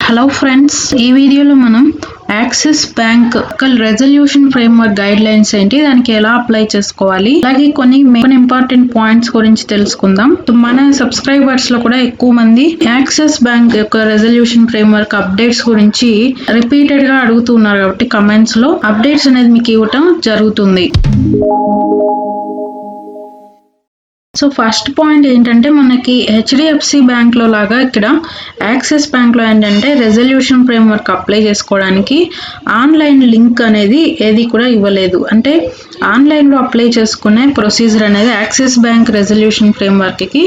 Hello friends, ఈ వీడియోలో మనం axis bank resolution framework guide lines ఏంటి, దానికి ఎలా అప్లై చేసుకోవాలి, అలాగే కొన్ని ఇంపార్టెంట్ పాయింట్స్ గురించి తెలుసుకుందాం. మన సబ్స్క్రైబర్స్ లో కూడా ఎక్కువ మంది యాక్సిస్ బ్యాంక్ యొక్క రెజల్యూషన్ ఫ్రేమ్వర్క్ అప్డేట్స్ గురించి రిపీటెడ్ గా అడుగుతున్నారు, కాబట్టి కమెంట్స్ లో అప్డేట్స్ అనేది మీకు ఇవ్వటం జరుగుతుంది. సో ఫస్ట్ పాయింట్ ఏంటంటే, మనకి హెచ్డిఎఫ్సి బ్యాంక్ లో లాగా ఇక్కడ యాక్సిస్ బ్యాంక్ లో ఏంటంటే రెజల్యూషన్ ఫ్రేమ్వర్క్ అప్లై చేసుకోవడానికి ఆన్లైన్ లింక్ అనేది ఏది కూడా ఇవ్వలేదు. అంటే ఆన్లైన్ లో అప్లై చేసుకునే ప్రొసీజర్ అనేది యాక్సిస్ బ్యాంక్ రెజల్యూషన్ ఫ్రేమ్వర్క్ కి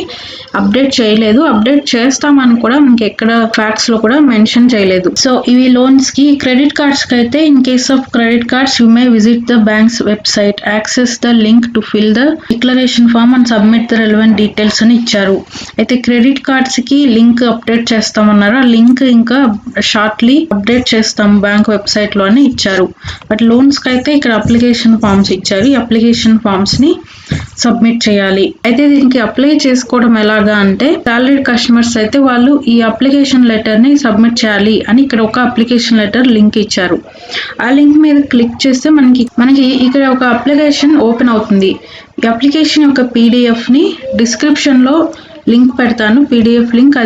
అప్డేట్ చేయలేదు. అప్డేట్ చేస్తామని కూడా మనకి ఎక్కడ ఫ్యాక్ట్స్ లో కూడా మెన్షన్ చేయలేదు. సో ఇవి లోన్స్ కి, క్రెడిట్ కార్డ్స్ కి అయితే in case of credit cards you may visit the bank's website, access the link to fill the declaration form and submit the relevant details అని ఇచ్చారు. అయితే క్రెడిట్ కార్డ్స్ కి link update చేస్తామన్నారు. ఆ link ఇంకా shortly update చేస్తాం bank website లో అని ఇచ్చారు. బట్ లోన్స్ కి అయితే ఇక్కడ అప్లికేషన్ ఫామ్స్ ఇచ్చారు. ఈ అప్లికేషన్ ఫామ్స్ ని సబ్మిట్ చేయాలి. అయితే దీనికి అప్లై చేసుకోవడం ఎలాగా అంటే, సాలరీడ్ కస్టమర్స్ అయితే వాళ్ళు ఈ అప్లికేషన్ లెటర్ ని సబ్మిట్ చేయాలి అని ఇక్కడ ఒక అప్లికేషన్ లెటర్ లింక్ ఇచ్చారు. ఆ లింక్ మీద క్లిక్ చేస్తే మనకి ఇక్కడ ఒక అప్లికేషన్ ఓపెన్ అవుతుంది. ఈ అప్లికేషన్ యొక్క పీడిఎఫ్ ని డిస్క్రిప్షన్ లో లింక్ పెడతాను, పీడిఎఫ్ లింక్.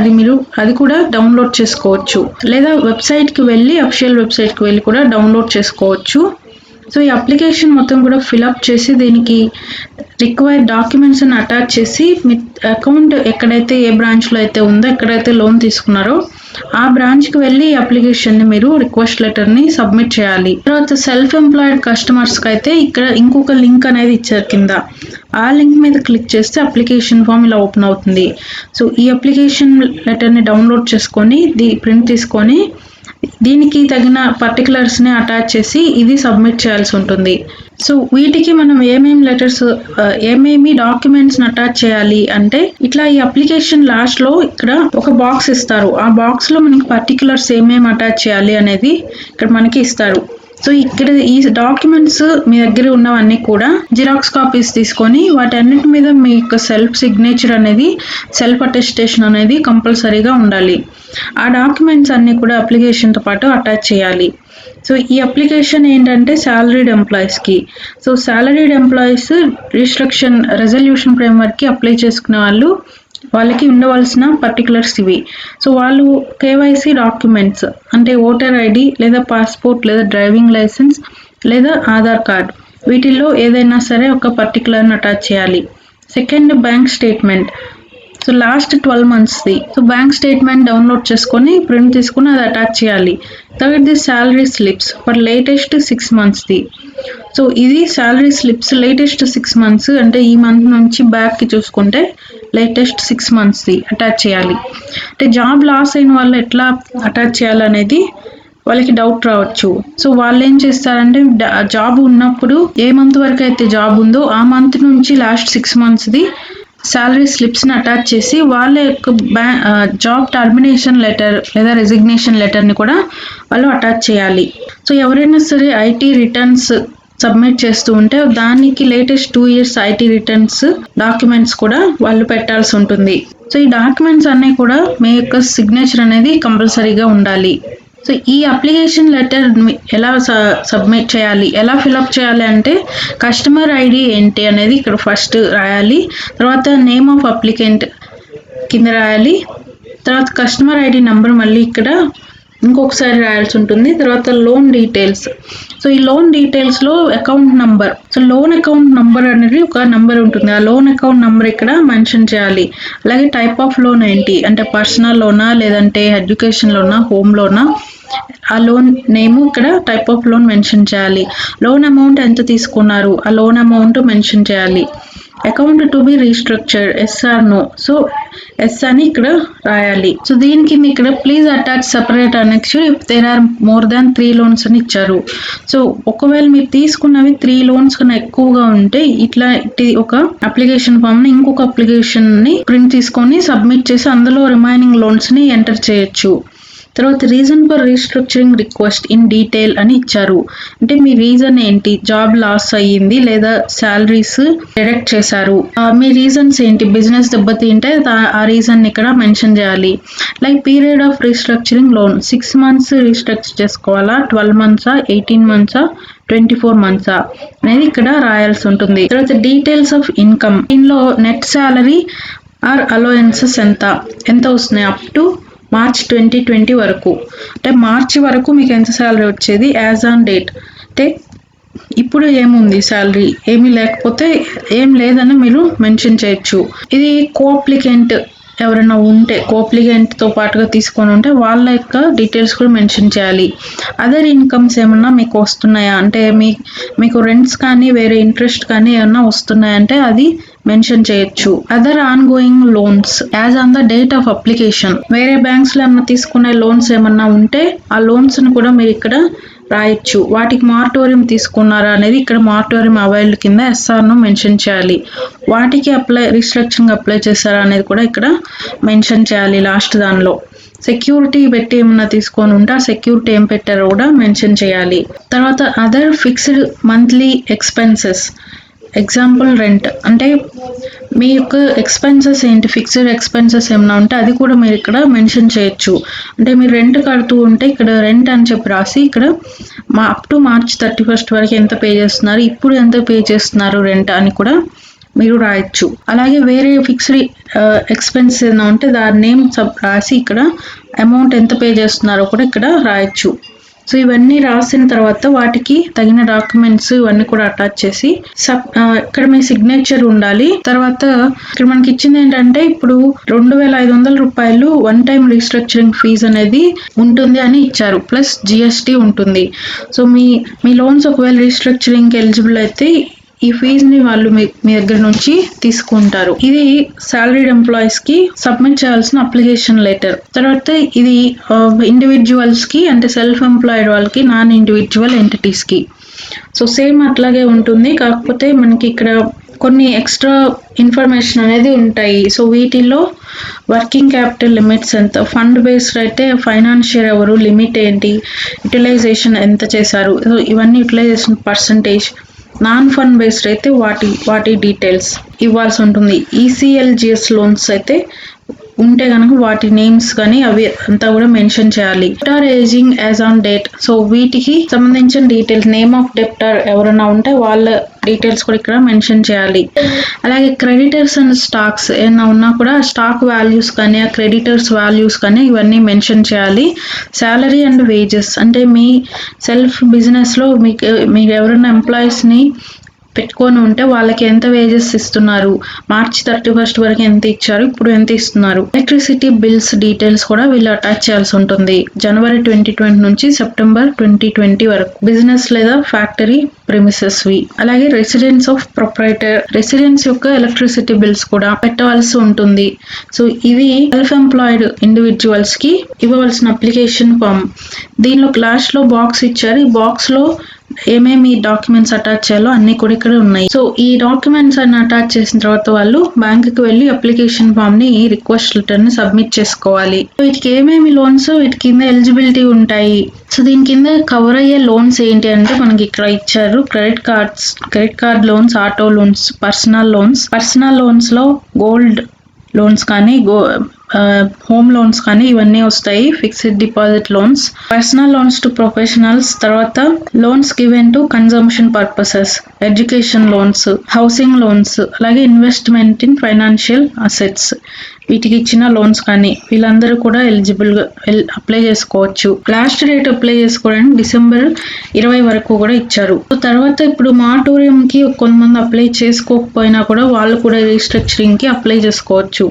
అది కూడా డౌన్లోడ్ చేసుకోవచ్చు, లేదా వెబ్సైట్ కి వెళ్ళి అఫీషియల్ వెబ్సైట్ కి వెళ్ళి కూడా డౌన్లోడ్ చేసుకోవచ్చు. సో ఈ అప్లికేషన్ మొత్తం కూడా ఫిల్అప్ చేసి దీనికి రిక్వైర్డ్ డాక్యుమెంట్స్ అని అటాచ్ చేసి, మీ అకౌంట్ ఎక్కడైతే ఏ బ్రాంచ్ లో అయితే ఉందో, ఎక్కడైతే లోన్ తీసుకున్నారో ఆ బ్రాంచ్ కి వెళ్ళి ఈ అప్లికేషన్ ని మీరు రిక్వెస్ట్ లెటర్ ని సబ్మిట్ చేయాలి. తర్వాత సెల్ఫ్ ఎంప్లాయిడ్ కస్టమర్స్ కి అయితే ఇక్కడ ఇంకొక లింక్ అనేది ఇచ్చారు కింద. ఆ లింక్ మీద క్లిక్ చేస్తే అప్లికేషన్ ఫామ్ ఇలా ఓపెన్ అవుతుంది. సో ఈ అప్లికేషన్ లెటర్ ని డౌన్లోడ్ చేసుకొని ప్రింట్ తీసుకొని దీనికి తగిన పర్టికులర్స్ ని అటాచ్ చేసి ఇది సబ్మిట్ చేయాల్సి ఉంటుంది. సో వీటికి మనం ఏమేమి డాక్యుమెంట్స్ అటాచ్ చేయాలి అంటే, ఇట్లా ఈ అప్లికేషన్ లాస్ట్ లో ఇక్కడ ఒక బాక్స్ ఇస్తారు. ఆ బాక్స్ లో మనకి పర్టికులర్స్ ఏమేమి అటాచ్ చేయాలి అనేది ఇక్కడ మనకి ఇస్తారు. సో ఇక్కడ ఈ డాక్యుమెంట్స్ మీ దగ్గర ఉన్నవన్నీ కూడా జిరాక్స్ కాపీస్ తీసుకొని వాటన్నిటి మీద మీ యొక్క సెల్ఫ్ సిగ్నేచర్ అనేది, సెల్ఫ్ అటెస్టేషన్ అనేది కంపల్సరీగా ఉండాలి. ఆ డాక్యుమెంట్స్ అన్ని కూడా అప్లికేషన్ తో పాటు అటాచ్ చేయాలి. సో ఈ అప్లికేషన్ ఏంటంటే సాలరీడ్ ఎంప్లాయీస్ కి. So salaried employees resolution framework కి అప్లై చేసుకునే వాళ్ళకి ఉండవలసిన పర్టికులర్స్ ఇవి. సో వాళ్ళు కేవైసీ డాక్యుమెంట్స్ అంటే ఓటర్ ఐడి, లేదా పాస్పోర్ట్, లేదా డ్రైవింగ్ లైసెన్స్, లేదా ఆధార్ కార్డ్, వీటిల్లో ఏదైనా సరే ఒక పర్టికులర్ని అటాచ్ చేయాలి. Second, bank statement. So last 12 monthsది. సో బ్యాంక్ స్టేట్మెంట్ డౌన్లోడ్ చేసుకొని ప్రింట్ తీసుకుని అది అటాచ్ చేయాలి. Third, the salary slips for latest 6 monthsది. సో ఇది శాలరీ స్లిప్స్ లేటెస్ట్ 6 months అంటే ఈ మంత్ నుంచి బ్యాక్ కి చూసుకుంటే లేటెస్ట్ 6 monthsది అటాచ్ చేయాలి. అంటే జాబ్ లాస్ అయిన వాళ్ళు ఎట్లా అటాచ్ చేయాలనేది వాళ్ళకి డౌట్ రావచ్చు. సో వాళ్ళు ఏం చేస్తారంటే, జాబ్ ఉన్నప్పుడు ఏ మంత్ వరకు అయితే జాబ్ ఉందో ఆ మంత్ నుంచి లాస్ట్ 6 monthsది శాలరీ స్లిప్స్ ని అటాచ్ చేసి వాళ్ళ యొక్క జాబ్ టర్మినేషన్ లెటర్ లేదా రెసిగ్నేషన్ లెటర్ ని కూడా వాళ్ళు అటాచ్ చేయాలి. సో ఎవరైనా సరే ఐటీ రిటర్న్స్ సబ్మిట్ చేస్తూ ఉంటే దానికి latest 2 years IT returns documents కూడా వాళ్ళు పెట్టాల్సి ఉంటుంది. సో ఈ డాక్యుమెంట్స్ అన్ని కూడా మీ యొక్క సిగ్నేచర్ అనేది కంపల్సరీగా ఉండాలి. సో ఈ అప్లికేషన్ లెటర్ ఎలా సబ్మిట్ చేయాలి, ఎలా ఫిల్అప్ చేయాలి అంటే, కస్టమర్ ఐడి ఏంటి అనేది ఇక్కడ ఫస్ట్ రాయాలి. తర్వాత నేమ్ ఆఫ్ అప్లికెంట్ కింద రాయాలి. తర్వాత కస్టమర్ ఐడి నంబర్ మళ్ళీ ఇక్కడ ఇంకొకసారి రాయాల్సి ఉంటుంది. తర్వాత లోన్ డీటెయిల్స్. సో ఈ లోన్ డీటెయిల్స్ లో account number, so loan account number అనేది ఒక నంబర్ ఉంటుంది. ఆ లోన్ అకౌంట్ నంబర్ ఇక్కడ మెన్షన్ చేయాలి. అలాగే టైప్ ఆఫ్ లోన్ ఏంటి అంటే, పర్సనల్ లోనా, లేదంటే ఎడ్యుకేషన్ లోనా, హోమ్ లోనా, ఆ లోన్ నేమ్ ఇక్కడ టైప్ ఆఫ్ లోన్ మెన్షన్ చేయాలి. లోన్ అమౌంట్ ఎంత తీసుకున్నారు, ఆ లోన్ అమౌంట్ మెన్షన్ చేయాలి. Account to be restructured, yes or no. So yes అని ఇక్కడ రాయాలి. సో దీనికి ఇక్కడ please attach separate annexure if there are more than 3 loans అని ఇచ్చారు. సో ఒకవేళ మీరు తీసుకున్నవి 3 loans కన్నా ఎక్కువగా ఉంటే ఇట్లా ఒక అప్లికేషన్ ఫామ్ ని ఇంకొక అప్లికేషన్ ని ప్రింట్ తీసుకొని సబ్మిట్ చేసి అందులో రిమైనింగ్ లోన్స్ ని ఎంటర్ చేయొచ్చు. తర్వాత reason for restructuring request in detail అని ఇచ్చారు. అంటే మీ రీజన్ ఏంటి, జాబ్ లాస్ అయ్యింది లేదా శాలరీస్ డిడక్ట్ చేశారు, మీ రీజన్స్ ఏంటి, బిజినెస్ దెబ్బతింటే ఆ రీజన్ ఇక్కడ మెన్షన్ చేయాలి. Like period of restructuring loan 6 months restructure చేసుకోవాలా, 12 months, 18 months, 24 months అనేది ఇక్కడ రాయాల్సి ఉంటుంది. తర్వాత డీటెయిల్స్ ఆఫ్ ఇన్కమ్, దీనిలో నెట్ శాలరీ ఆర్ అలవెన్సెస్ ఎంత వస్తున్నాయి అప్ టు మార్చ్ 2020 వరకు, అంటే మార్చి వరకు మీకు ఎంత శాలరీ వచ్చేది యాజ్ ఆన్ డేట్, అంటే ఇప్పుడు ఏముంది శాలరీ, ఏమీ లేకపోతే ఏం లేదని మీరు మెన్షన్ చేయొచ్చు. ఇది కోఅప్లికెంట్ ఎవరైనా ఉంటే కోఅప్లికెంట్తో పాటుగా తీసుకొని ఉంటే వాళ్ళ యొక్క డీటెయిల్స్ కూడా మెన్షన్ చేయాలి. అదర్ ఇన్కమ్స్ ఏమన్నా మీకు వస్తున్నాయా, అంటే మీకు రెంట్స్ కానీ వేరే ఇంట్రెస్ట్ కానీ ఏమన్నా వస్తున్నాయంటే అది మెన్షన్ చేయొచ్చు. Other on going loans as on the date of application, వేరే బ్యాంక్స్లో ఏమన్నా తీసుకునే లోన్స్ ఏమన్నా ఉంటే ఆ లోన్స్ని కూడా మీరు ఇక్కడ రాయొచ్చు. వాటికి మారటోరియం తీసుకున్నారా అనేది ఇక్కడ మారటోరియం అవైల్డ్ కింద ఎస్ఆర్ను మెన్షన్ చేయాలి. వాటికి రీస్ట్రక్చరింగ్ అప్లై చేశారా అనేది కూడా ఇక్కడ మెన్షన్ చేయాలి లాస్ట్ దానిలో. సెక్యూరిటీ పెట్టి ఏమన్నా తీసుకొని ఉంటే ఆ సెక్యూరిటీ ఏం పెట్టారో కూడా మెన్షన్ చేయాలి. తర్వాత other fixed monthly expenses, example rent, అంటే మీ యొక్క ఎక్స్పెన్సెస్ ఏంటి, ఫిక్స్డ్ ఎక్స్పెన్సెస్ ఏమైనా ఉంటే అది కూడా మీరు ఇక్కడ మెన్షన్ చేయొచ్చు. అంటే మీరు రెంట్ కడుతూ ఉంటే ఇక్కడ రెంట్ అని చెప్పి రాసి ఇక్కడ అప్ టు మార్చ్ 31 వరకు ఎంత పే చేస్తున్నారు, ఇప్పుడు ఎంత పే చేస్తున్నారు రెంట్ అని కూడా మీరు రాయొచ్చు. అలాగే వేరే ఫిక్స్డ్ ఎక్స్పెన్స్ ఏమైనా ఉంటే దాని నేమ్ రాసి ఇక్కడ అమౌంట్ ఎంత పే చేస్తున్నారో కూడా ఇక్కడ రాయొచ్చు. సో ఇవన్నీ రాసిన తర్వాత వాటికి తగిన డాక్యుమెంట్స్ ఇవన్నీ కూడా అటాచ్ చేసి ఇక్కడ మీ సిగ్నేచర్ ఉండాలి. తర్వాత ఇక్కడ మనకి ఇచ్చింది ఏంటంటే ఇప్పుడు 2,500 రూపాయలు వన్ టైం రీస్ట్రక్చరింగ్ ఫీజు అనేది ఉంటుంది అని ఇచ్చారు, ప్లస్ జిఎస్టీ ఉంటుంది. సో మీ లోన్స్ ఒకవేళ రీస్ట్రక్చరింగ్కి ఎలిజిబుల్ అయితే ఈ ఫీజుని వాళ్ళు మీ దగ్గర నుంచి తీసుకుంటారు. ఇది సాలరీడ్ ఎంప్లాయీస్ కి సబ్మిట్ చేయాల్సిన అప్లికేషన్ లెటర్. తర్వాత ఇది ఇండివిజువల్స్ కి, అంటే సెల్ఫ్ ఎంప్లాయిడ్ వాళ్ళకి, నాన్ ఇండివిజువల్ ఎంటిటీస్ కి. సో సేమ్ అట్లాగే ఉంటుంది, కాకపోతే మనకి ఇక్కడ కొన్ని ఎక్స్ట్రా ఇన్ఫర్మేషన్ అనేది ఉంటాయి. సో వీటిలో వర్కింగ్ క్యాపిటల్ లిమిట్స్ ఎంత, ఫండ్ బేస్డ్ అయితే ఫైనాన్షియర్ ఎవరు, లిమిట్ ఏంటి, యూటిలైజేషన్ ఎంత చేశారు, సో ఇవన్నీ utilization percentage, non fund based అయితే వాటి డీటెయిల్స్ ఇవ్వాల్సి ఉంటుంది. ఈసీఎల్జిఎస్ లోన్స్ అయితే ఉంటే కనుక వాటి నేమ్స్ కానీ అవి అంతా కూడా మెన్షన్ చేయాలి. Debtor ageing as on date, so వీటికి సంబంధించిన డీటెయిల్స్, నేమ్ ఆఫ్ డెప్టార్ ఎవరైనా ఉంటే వాళ్ళ డీటెయిల్స్ కూడా ఇక్కడ మెన్షన్ చేయాలి. అలాగే క్రెడిటర్స్ అండ్ స్టాక్స్ ఏమైనా ఉన్నా కూడా స్టాక్ వాల్యూస్ కానీ ఆ క్రెడిటర్స్ వాల్యూస్ కానీ ఇవన్నీ మెన్షన్ చేయాలి. శాలరీ అండ్ వేజెస్, అంటే మీ సెల్ఫ్ బిజినెస్లో మీకు ఎవరైనా ఎంప్లాయీస్ని పెట్టుకొని ఉంటే వాళ్ళకి ఎంత వేజెస్ ఇస్తున్నారు, మార్చ్ 31 వరకు ఎంత ఇచ్చారు, ఇప్పుడు ఎంత ఇస్తున్నారు. ఎలక్ట్రిసిటీ బిల్స్ డీటెయిల్స్ కూడా వీళ్ళు అటాచ్ చేయాల్సి ఉంటుంది. జనవరి 2020 నుంచి సెప్టెంబర్ 2020 వరకు బిజినెస్ లేదా ఫ్యాక్టరీ ప్రిమిసెస్ వి. అలాగే రెసిడెన్స్ ఆఫ్ ప్రొప్రైటర్, రెసిడెన్స్ యొక్క ఎలక్ట్రిసిటీ బిల్స్ కూడా పెట్టవలసి ఉంటుంది. సో ఇది సెల్ఫ్ ఎంప్లాయిడ్ ఇండివిజువల్స్ కి ఇవ్వవలసిన అప్లికేషన్ ఫామ్. దీనిలో లాస్ట్ లో బాక్స్ ఇచ్చారు, ఈ బాక్స్ లో ఏమేమి డాక్యుమెంట్స్ అటాచ్ చేయాలో అన్ని కూడా ఇక్కడ ఉన్నాయి. సో ఈ డాక్యుమెంట్స్ అన్ని అటాచ్ చేసిన తర్వాత వాళ్ళు బ్యాంకుకి వెళ్ళి అప్లికేషన్ ఫామ్ ని, రిక్వెస్ట్ లెటర్ ని సబ్మిట్ చేసుకోవాలి. వీటికి ఏమేమి లోన్స్, వీటి కింద ఎలిజిబిలిటీ ఉంటాయి. సో దీని కింద కవర్ అయ్యే లోన్స్ ఏంటి అంటే మనకి ఇక్కడ ఇచ్చారు. Credit card loans, auto loans, personal loans లో గోల్డ్ లోన్స్ కానీ హోమ్ లోన్స్ కానీ ఇవన్నీ వస్తాయి. Fixed deposit loans, personal loans to professionals, తర్వాత loans given to consumption purposes, education loans, housing loans, అలాగే ఇన్వెస్ట్మెంట్ ఇన్ ఫైనాన్షియల్ అసెట్స్, వీటికి ఇచ్చిన loans కానీ వీళ్ళందరూ కూడా ఎలిజిబుల్గా అప్లై చేసుకోవచ్చు. లాస్ట్ డేట్ అప్లై చేసుకోవడానికి December 20 వరకు కూడా ఇచ్చారు. తర్వాత ఇప్పుడు మాటోరియంకి కొంతమంది అప్లై చేసుకోకపోయినా కూడా వాళ్ళు కూడా రీస్ట్రక్చరింగ్కి అప్లై చేసుకోవచ్చు.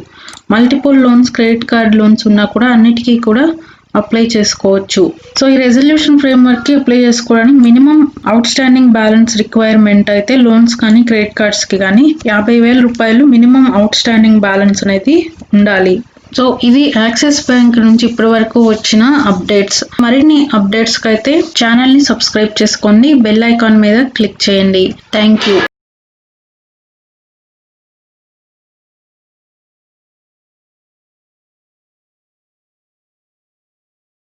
Multiple loans, credit card loans ఉన్నా కూడా అన్నిటికీ కూడా అప్లై చేసుకోవచ్చు. సో ఈ రెజల్యూషన్ ఫ్రేమ్వర్క్ కి అప్లై చేసుకోవడానికి minimum out standing balance requirement అయితే లోన్స్ కానీ క్రెడిట్ కార్డ్స్ కి కానీ 50,000 రూపాయలు మినిమం అవుట్ స్టాండింగ్ బ్యాలెన్స్ అనేది ఉండాలి. సో ఇది యాక్సిస్ బ్యాంక్ నుంచి ఇప్పటి వరకు వచ్చిన అప్డేట్స్. మరిన్ని అప్డేట్స్ కి అయితే ఛానల్ ని సబ్స్క్రైబ్ చేసుకోండి, బెల్ ఐకాన్ మీద క్లిక్ చేయండి. Thank you.